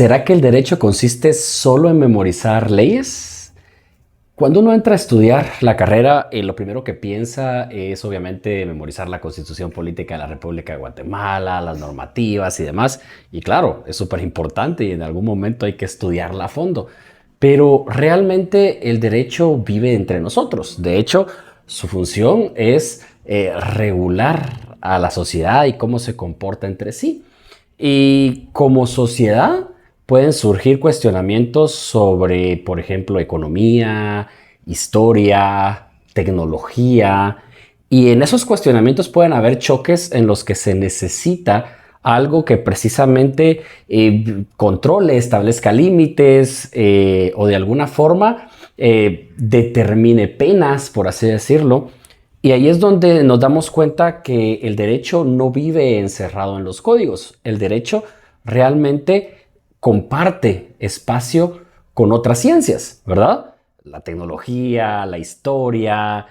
¿Será que el derecho consiste solo en memorizar leyes? Cuando uno entra a estudiar la carrera, lo primero que piensa es obviamente memorizar la Constitución Política de la República de Guatemala, las normativas y demás. Y claro, es súper importante y en algún momento hay que estudiarla a fondo. Pero realmente el derecho vive entre nosotros. De hecho, su función es regular a la sociedad y cómo se comporta entre sí. Y como sociedad pueden surgir cuestionamientos sobre, por ejemplo, economía, historia, tecnología. Y en esos cuestionamientos pueden haber choques en los que se necesita algo que precisamente controle, establezca límites o de alguna forma determine penas, por así decirlo. Y ahí es donde nos damos cuenta que el derecho no vive encerrado en los códigos. El derecho realmente comparte espacio con otras ciencias, ¿verdad? La tecnología, la historia,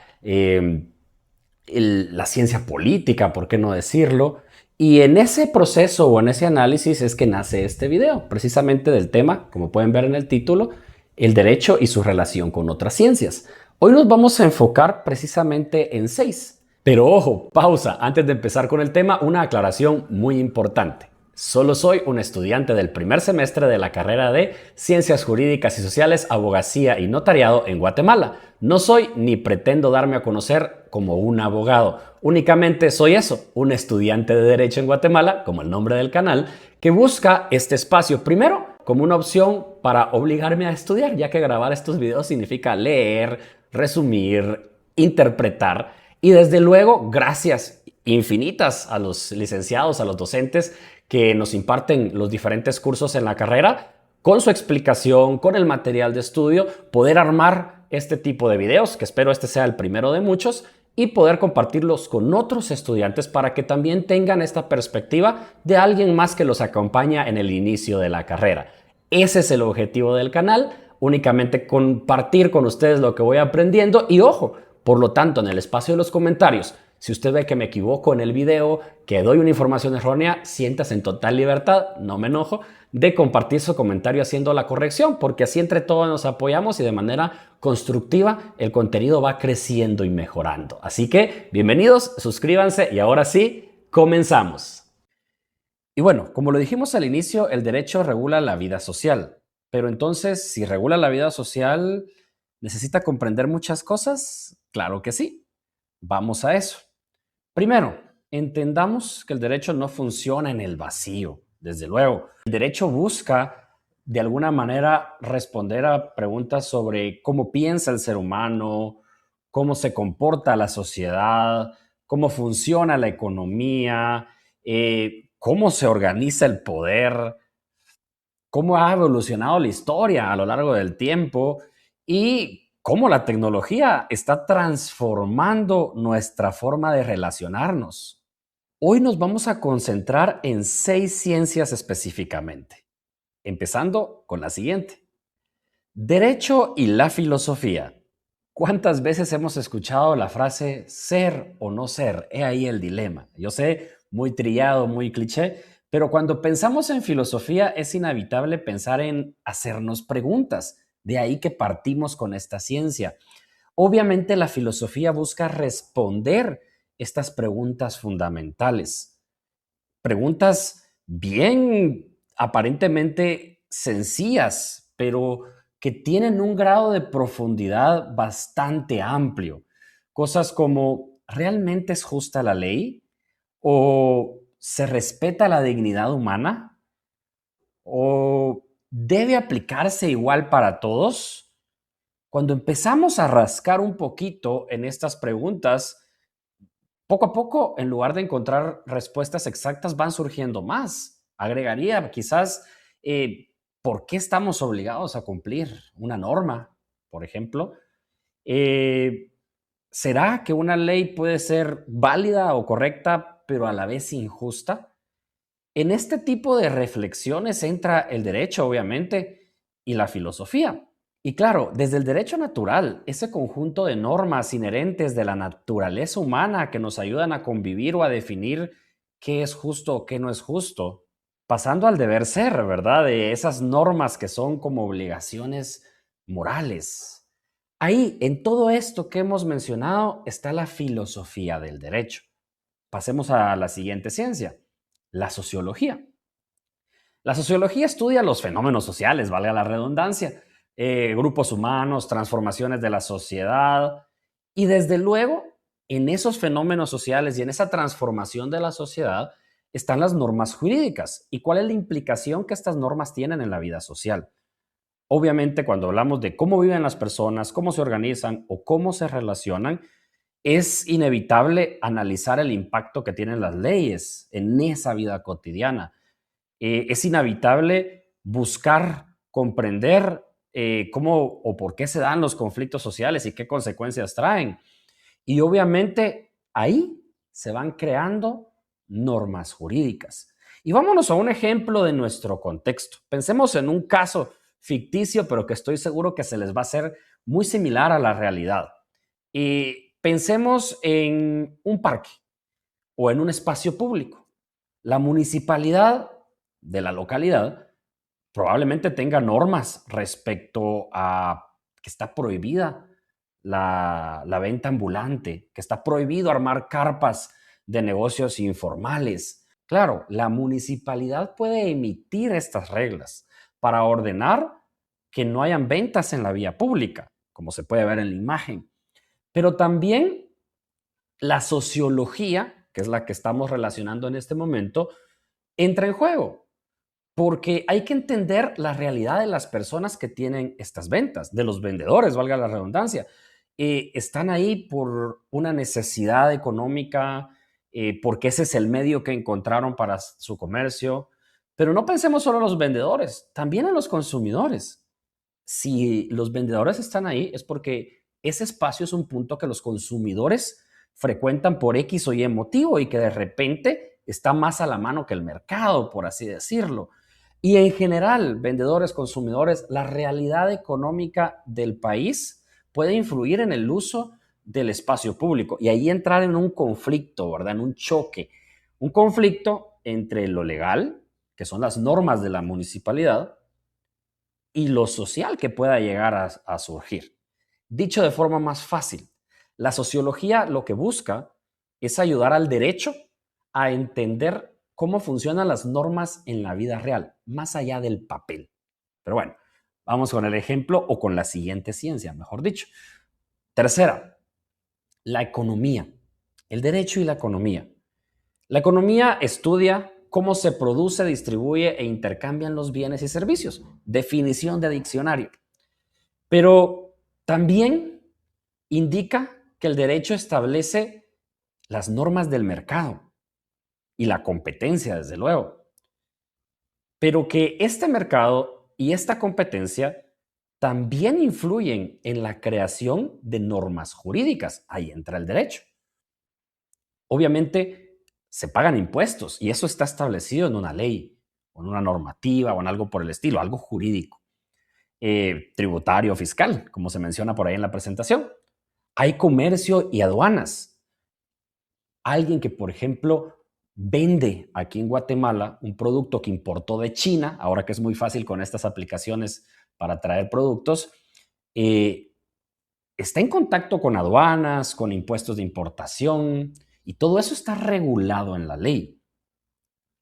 la ciencia política, ¿por qué no decirlo? Y en ese proceso o en ese análisis es que nace este video, precisamente del tema, como pueden ver en el título, el derecho y su relación con otras ciencias. Hoy nos vamos a enfocar precisamente en 6. Pero ojo, pausa, antes de empezar con el tema, una aclaración muy importante. Solo soy un estudiante del primer semestre de la carrera de Ciencias Jurídicas y Sociales, Abogacía y Notariado en Guatemala. No soy ni pretendo darme a conocer como un abogado. Únicamente soy eso, un estudiante de Derecho en Guatemala, como el nombre del canal, que busca este espacio primero como una opción para obligarme a estudiar, ya que grabar estos videos significa leer, resumir, interpretar y desde luego gracias infinitas a los licenciados, a los docentes que nos imparten los diferentes cursos en la carrera, con su explicación, con el material de estudio, poder armar este tipo de videos, que espero este sea el primero de muchos, y poder compartirlos con otros estudiantes para que también tengan esta perspectiva de alguien más que los acompaña en el inicio de la carrera. Ese es el objetivo del canal, únicamente compartir con ustedes lo que voy aprendiendo y ojo, por lo tanto, en el espacio de los comentarios, si usted ve que me equivoco en el video, que doy una información errónea, siéntase en total libertad, no me enojo, de compartir su comentario haciendo la corrección, porque así entre todos nos apoyamos y de manera constructiva el contenido va creciendo y mejorando. Así que, bienvenidos, suscríbanse y ahora sí, comenzamos. Y bueno, como lo dijimos al inicio, el derecho regula la vida social. Pero entonces, si regula la vida social, ¿necesita comprender muchas cosas? Claro que sí. Vamos a eso. Primero, entendamos que el derecho no funciona en el vacío, desde luego. El derecho busca, de alguna manera, responder a preguntas sobre cómo piensa el ser humano, cómo se comporta la sociedad, cómo funciona la economía, cómo se organiza el poder, cómo ha evolucionado la historia a lo largo del tiempo y cómo la tecnología está transformando nuestra forma de relacionarnos. Hoy nos vamos a concentrar en 6 ciencias específicamente, empezando con la siguiente. Derecho y la filosofía. ¿Cuántas veces hemos escuchado la frase ser o no ser? He ahí el dilema. Yo sé, muy trillado, muy cliché, pero cuando pensamos en filosofía es inevitable pensar en hacernos preguntas. De ahí que partimos con esta ciencia. Obviamente la filosofía busca responder estas preguntas fundamentales. Preguntas bien aparentemente sencillas, pero que tienen un grado de profundidad bastante amplio. Cosas como, ¿realmente es justa la ley? ¿O se respeta la dignidad humana? ¿O debe aplicarse igual para todos? Cuando empezamos a rascar un poquito en estas preguntas, poco a poco, en lugar de encontrar respuestas exactas, van surgiendo más. Agregaría quizás, ¿por qué estamos obligados a cumplir una norma, por ejemplo? Eh, ¿Será que una ley puede ser válida o correcta, pero a la vez injusta? En este tipo de reflexiones entra el derecho, obviamente, y la filosofía. Y claro, desde el derecho natural, ese conjunto de normas inherentes de la naturaleza humana que nos ayudan a convivir o a definir qué es justo o qué no es justo. pasando al deber ser, ¿verdad? De esas normas que son como obligaciones morales. Ahí, en todo esto que hemos mencionado, está la filosofía del derecho. Pasemos a la siguiente ciencia, la sociología. La sociología estudia los fenómenos sociales, valga la redundancia, grupos humanos, transformaciones de la sociedad y desde luego en esos fenómenos sociales y en esa transformación de la sociedad están las normas jurídicas y cuál es la implicación que estas normas tienen en la vida social. Obviamente cuando hablamos de cómo viven las personas, cómo se organizan o cómo se relacionan, es inevitable analizar el impacto que tienen las leyes en esa vida cotidiana. Es inevitable buscar comprender cómo o por qué se dan los conflictos sociales y qué consecuencias traen. Y obviamente ahí se van creando normas jurídicas. Y vámonos a un ejemplo de nuestro contexto. Pensemos en un caso ficticio, pero que estoy seguro que se les va a hacer muy similar a la realidad. Y pensemos en un parque o en un espacio público. La municipalidad de la localidad probablemente tenga normas respecto a que está prohibida la venta ambulante, que está prohibido armar carpas de negocios informales. Claro, la municipalidad puede emitir estas reglas para ordenar que no hayan ventas en la vía pública, como se puede ver en la imagen. Pero también la sociología, que es la que estamos relacionando en este momento, entra en juego, porque hay que entender la realidad de las personas que tienen estas ventas, de los vendedores, valga la redundancia. Están ahí por una necesidad económica, porque ese es el medio que encontraron para su comercio. Pero no pensemos solo en los vendedores, también en los consumidores. Si los vendedores están ahí es porque ese espacio es un punto que los consumidores frecuentan por X o Y motivo y que de repente está más a la mano que el mercado, por así decirlo. Y en general, vendedores, consumidores, la realidad económica del país puede influir en el uso del espacio público y ahí entrar en un conflicto, ¿verdad? En un choque. Un conflicto entre lo legal, que son las normas de la municipalidad, y lo social que pueda llegar a surgir. Dicho de forma más fácil, la sociología lo que busca es ayudar al derecho a entender cómo funcionan las normas en la vida real, más allá del papel. Pero bueno, vamos con el ejemplo o con la siguiente ciencia, mejor dicho. Tercera, la economía, el derecho y la economía. La economía estudia cómo se produce, distribuye e intercambian los bienes y servicios. Definición de diccionario. Pero también indica que el derecho establece las normas del mercado y la competencia, desde luego. Pero que este mercado y esta competencia también influyen en la creación de normas jurídicas. Ahí entra el derecho. Obviamente se pagan impuestos y eso está establecido en una ley o en una normativa o en algo por el estilo, algo jurídico, tributario, fiscal, como se menciona por ahí en la presentación. Hay comercio y aduanas. Alguien que, por ejemplo, vende aquí en Guatemala un producto que importó de China, ahora que es muy fácil con estas aplicaciones para traer productos, eh, está en contacto con aduanas, con impuestos de importación, y todo eso está regulado en la ley.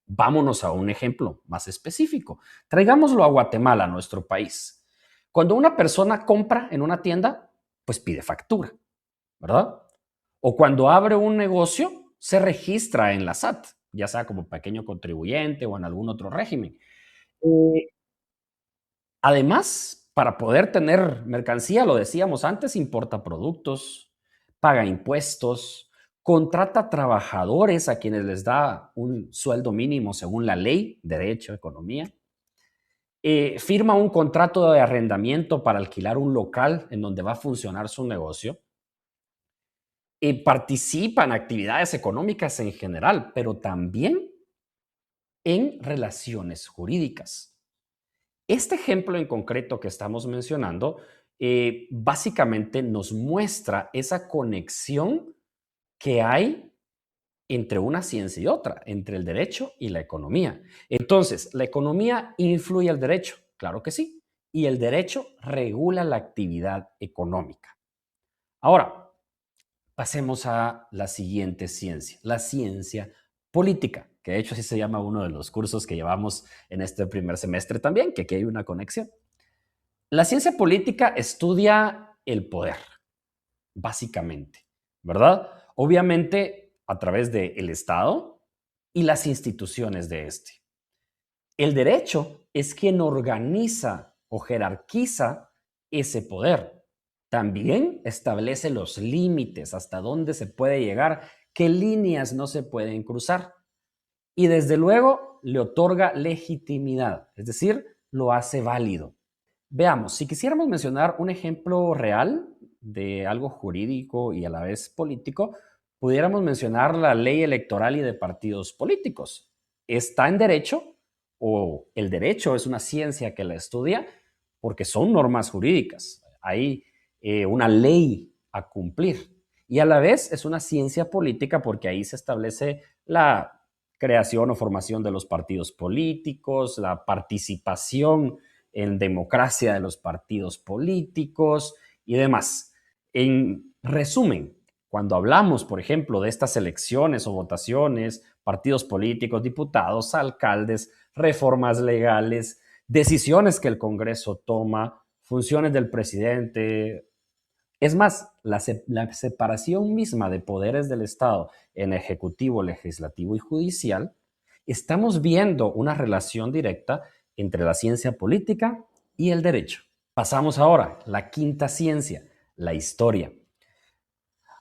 Vámonos a un ejemplo más específico. Traigámoslo a Guatemala, a nuestro país. Cuando una persona compra en una tienda, pues pide factura, ¿verdad? O cuando abre un negocio, se registra en la SAT, ya sea como pequeño contribuyente o en algún otro régimen. Eh, Además, para poder tener mercancía, lo decíamos antes, importa productos, paga impuestos, contrata trabajadores a quienes les da un sueldo mínimo según la ley, derecho, economía, firma un contrato de arrendamiento para alquilar un local en donde va a funcionar su negocio, participa en actividades económicas en general, pero también en relaciones jurídicas. Este ejemplo en concreto que estamos mencionando básicamente nos muestra esa conexión que hay entre una ciencia y otra, entre el derecho y la economía. Entonces, ¿la economía influye al derecho? Claro que sí. Y el derecho regula la actividad económica. Ahora, pasemos a la siguiente ciencia, la ciencia política, que de hecho así se llama uno de los cursos que llevamos en este primer semestre también, que aquí hay una conexión. La ciencia política estudia el poder, básicamente, ¿verdad? Obviamente a través del Estado y las instituciones de este. El derecho es quien organiza o jerarquiza ese poder. También establece los límites, hasta dónde se puede llegar, qué líneas no se pueden cruzar. Y desde luego le otorga legitimidad, es decir, lo hace válido. Veamos, si quisiéramos mencionar un ejemplo real de algo jurídico y a la vez político, pudiéramos mencionar la ley electoral y de partidos políticos. Está en derecho, o el derecho es una ciencia que la estudia, porque son normas jurídicas. Hay una ley a cumplir. Y a la vez es una ciencia política porque ahí se establece la creación o formación de los partidos políticos, la participación en democracia de los partidos políticos y demás. En resumen, cuando hablamos, por ejemplo, de estas elecciones o votaciones, partidos políticos, diputados, alcaldes, reformas legales, decisiones que el Congreso toma, funciones del presidente, es más, la separación misma de poderes del Estado en ejecutivo, legislativo y judicial, estamos viendo una relación directa entre la ciencia política y el derecho. Pasamos ahora, la quinta ciencia, la historia.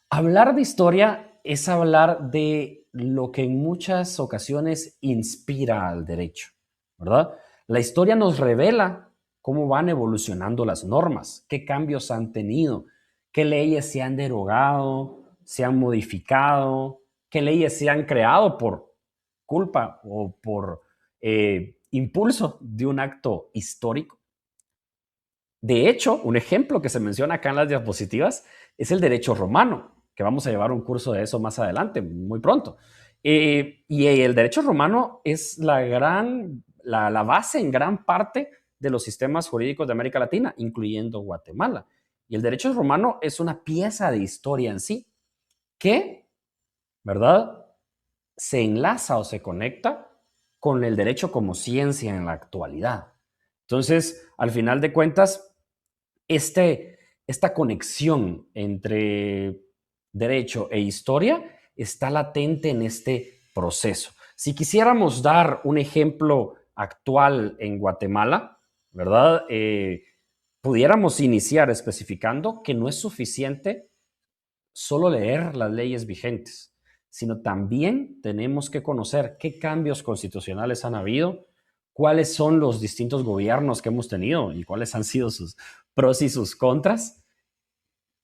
Hablar de historia es hablar de lo que en muchas ocasiones inspira al derecho, ¿verdad? La historia nos revela cómo van evolucionando las normas, qué cambios han tenido, qué leyes se han derogado, se han modificado, qué leyes se han creado por culpa o por impulso de un acto histórico. De hecho, un ejemplo que se menciona acá en las diapositivas es el derecho romano, que vamos a llevar un curso de eso más adelante, muy pronto. Y el derecho romano es la base en gran parte de los sistemas jurídicos de América Latina, incluyendo Guatemala. Y el derecho romano es una pieza de historia en sí que, ¿verdad?, se enlaza o se conecta con el derecho como ciencia en la actualidad. Entonces, al final de cuentas, esta conexión entre derecho e historia está latente en este proceso. Si quisiéramos dar un ejemplo actual en Guatemala, ¿verdad? Pudiéramos iniciar especificando que no es suficiente solo leer las leyes vigentes, sino también tenemos que conocer qué cambios constitucionales han habido, cuáles son los distintos gobiernos que hemos tenido y cuáles han sido sus pros y sus contras.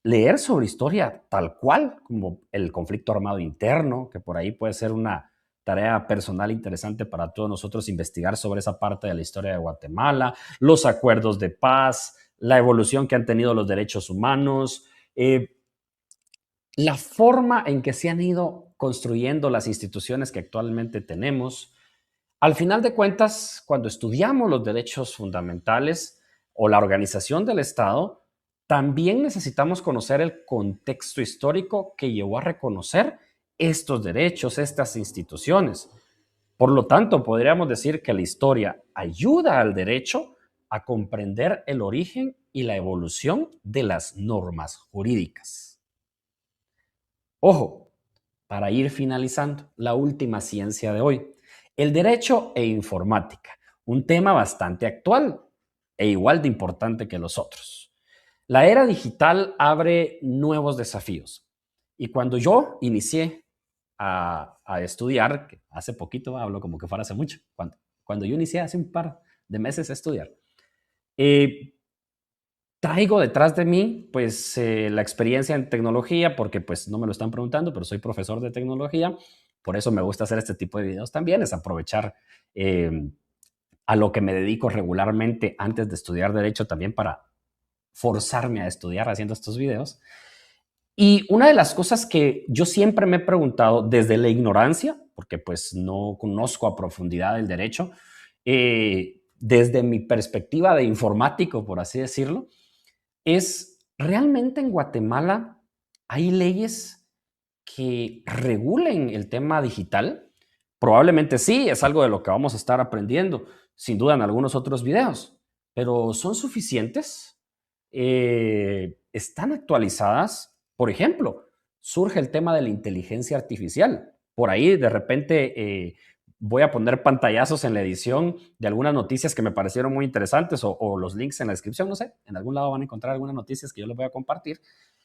Leer sobre historia tal cual, como el conflicto armado interno, que por ahí puede ser una tarea personal interesante para todos nosotros investigar sobre esa parte de la historia de Guatemala, los acuerdos de paz, la evolución que han tenido los derechos humanos, la forma en que se han ido construyendo las instituciones que actualmente tenemos. Al final de cuentas, cuando estudiamos los derechos fundamentales o la organización del Estado, también necesitamos conocer el contexto histórico que llevó a reconocer estos derechos, estas instituciones. Por lo tanto, podríamos decir que la historia ayuda al derecho a comprender el origen y la evolución de las normas jurídicas. Ojo, para ir finalizando, la última ciencia de hoy, el derecho e informática, un tema bastante actual e igual de importante que los otros. La era digital abre nuevos desafíos y cuando yo inicié a estudiar, que hace poquito, hablo como que fuera hace mucho, cuando yo inicié hace un par de meses a estudiar, eh, traigo detrás de mí, pues, la experiencia en tecnología, porque, pues, no me lo están preguntando, pero soy profesor de tecnología. Por eso me gusta hacer este tipo de videos también, es aprovechar a lo que me dedico regularmente antes de estudiar derecho también para forzarme a estudiar haciendo estos videos. Y una de las cosas que yo siempre me he preguntado desde la ignorancia, porque pues no conozco a profundidad el derecho, desde mi perspectiva de informático, por así decirlo, es, ¿realmente en Guatemala hay leyes que regulen el tema digital? Probablemente sí, es algo de lo que vamos a estar aprendiendo, sin duda en algunos otros videos, pero ¿son suficientes? ¿Están actualizadas? Por ejemplo, surge el tema de la inteligencia artificial. Por ahí de repente voy a poner pantallazos en la edición de algunas noticias que me parecieron muy interesantes o los links en la descripción, no sé, en algún lado van a encontrar algunas noticias que yo les voy a compartir.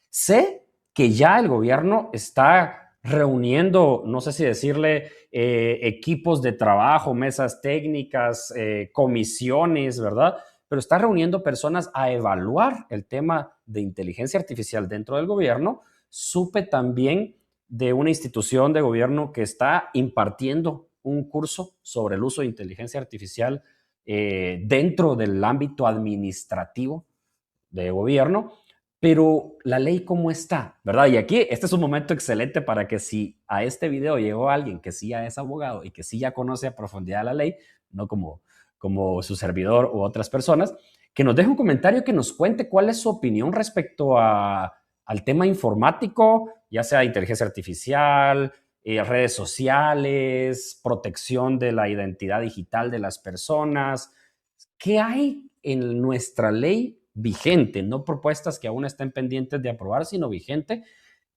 Sé que ya el gobierno está reuniendo, no sé si decirle, equipos de trabajo, mesas técnicas, comisiones, ¿verdad? Pero está reuniendo personas a evaluar el tema de inteligencia artificial dentro del gobierno. Supe también de una institución de gobierno que está impartiendo un curso sobre el uso de inteligencia artificial dentro del ámbito administrativo de gobierno, pero la ley cómo está, ¿verdad? Y aquí este es un momento excelente para que si a este video llegó alguien que sí ya es abogado y que sí ya conoce a profundidad la ley, no como su servidor u otras personas, que nos deje un comentario que nos cuente cuál es su opinión respecto al tema informático, ya sea inteligencia artificial, redes sociales, protección de la identidad digital de las personas. ¿Qué hay en nuestra ley vigente? No propuestas que aún estén pendientes de aprobar, sino vigente,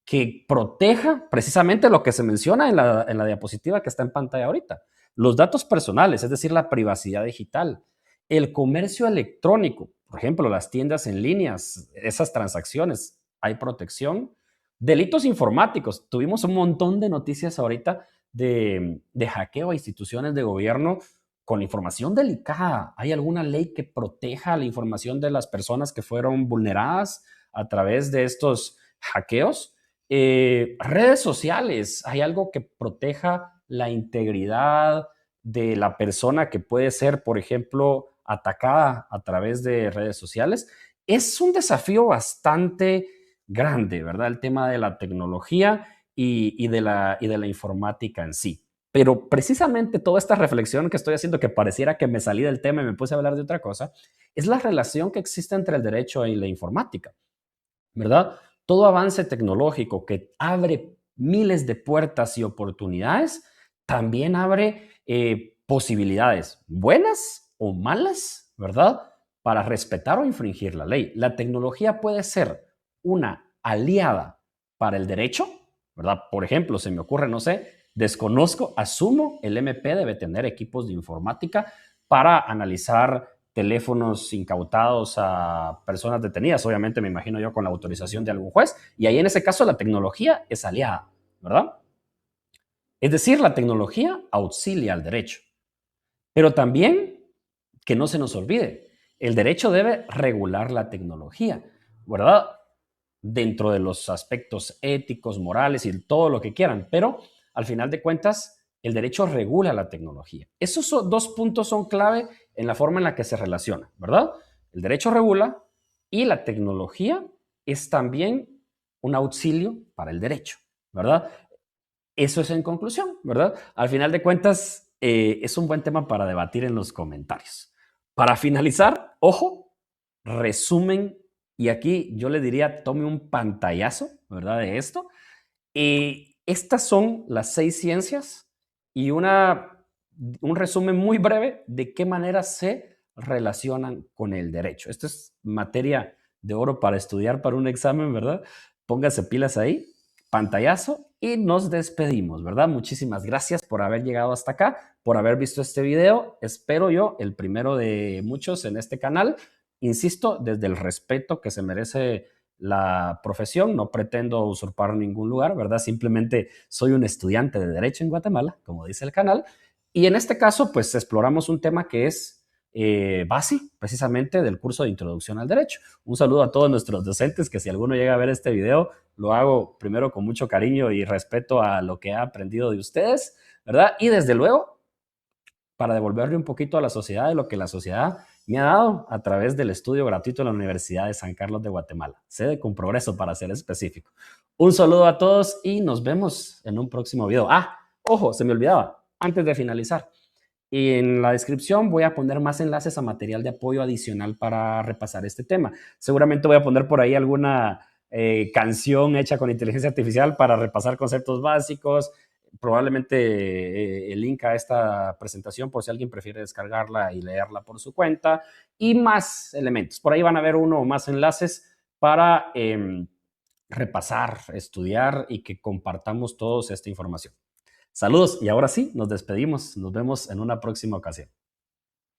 que proteja precisamente lo que se menciona en la diapositiva que está en pantalla ahorita. Los datos personales, es decir, la privacidad digital, el comercio electrónico, por ejemplo, las tiendas en líneas, esas transacciones, hay protección. Delitos informáticos, tuvimos un montón de noticias ahorita de hackeo a instituciones de gobierno con información delicada. ¿Hay alguna ley que proteja la información de las personas que fueron vulneradas a través de estos hackeos? Redes sociales, ¿hay algo que proteja la integridad de la persona que puede ser, por ejemplo, atacada a través de redes sociales? Es un desafío bastante grande, ¿verdad? El tema de la tecnología y de la informática en sí. Pero precisamente toda esta reflexión que estoy haciendo, que pareciera que me salí del tema y me puse a hablar de otra cosa, es la relación que existe entre el derecho y la informática, ¿verdad? Todo avance tecnológico que abre miles de puertas y oportunidades, también abre posibilidades buenas o malas, ¿verdad? Para respetar o infringir la ley. La tecnología puede ser una aliada para el derecho, ¿verdad? Por ejemplo, se me ocurre, no sé, desconozco, asumo, el MP debe tener equipos de informática para analizar teléfonos incautados a personas detenidas, obviamente me imagino yo con la autorización de algún juez, y ahí en ese caso la tecnología es aliada, ¿verdad? Es decir, la tecnología auxilia al derecho, pero también que no se nos olvide, el derecho debe regular la tecnología, ¿verdad? Dentro de los aspectos éticos, morales y todo lo que quieran, pero al final de cuentas, el derecho regula la tecnología. Esos dos puntos son clave en la forma en la que se relaciona, ¿verdad? El derecho regula y la tecnología es también un auxilio para el derecho, ¿verdad? Eso es en conclusión, ¿verdad? Al final de cuentas, es un buen tema para debatir en los comentarios. Para finalizar, ojo, resumen, y aquí yo le diría, tome un pantallazo, ¿verdad? De esto. Estas son las 6 ciencias y un resumen muy breve de qué manera se relacionan con el derecho. Esto es materia de oro para estudiar para un examen, ¿verdad? Póngase pilas ahí, pantallazo y nos despedimos, ¿verdad? Muchísimas gracias por haber llegado hasta acá, por haber visto este video. Espero yo, el primero de muchos en este canal. Insisto, desde el respeto que se merece la profesión, no pretendo usurpar ningún lugar, ¿verdad? Simplemente soy un estudiante de Derecho en Guatemala, como dice el canal, y en este caso, pues exploramos un tema que es base precisamente del curso de Introducción al Derecho. Un saludo a todos nuestros docentes, que si alguno llega a ver este video, lo hago primero con mucho cariño y respeto a lo que he aprendido de ustedes, ¿verdad? Y desde luego, para devolverle un poquito a la sociedad de lo que la sociedad me ha dado a través del estudio gratuito de la Universidad de San Carlos de Guatemala, sede con progreso para ser específico. Un saludo a todos y nos vemos en un próximo video. Ah, ojo, se me olvidaba, antes de finalizar. Y en la descripción voy a poner más enlaces a material de apoyo adicional para repasar este tema. Seguramente voy a poner por ahí alguna canción hecha con inteligencia artificial para repasar conceptos básicos. Probablemente el link a esta presentación por si alguien prefiere descargarla y leerla por su cuenta. Y más elementos. Por ahí van a ver uno o más enlaces para repasar, estudiar y que compartamos todos esta información. Saludos y ahora sí, nos despedimos. Nos vemos en una próxima ocasión.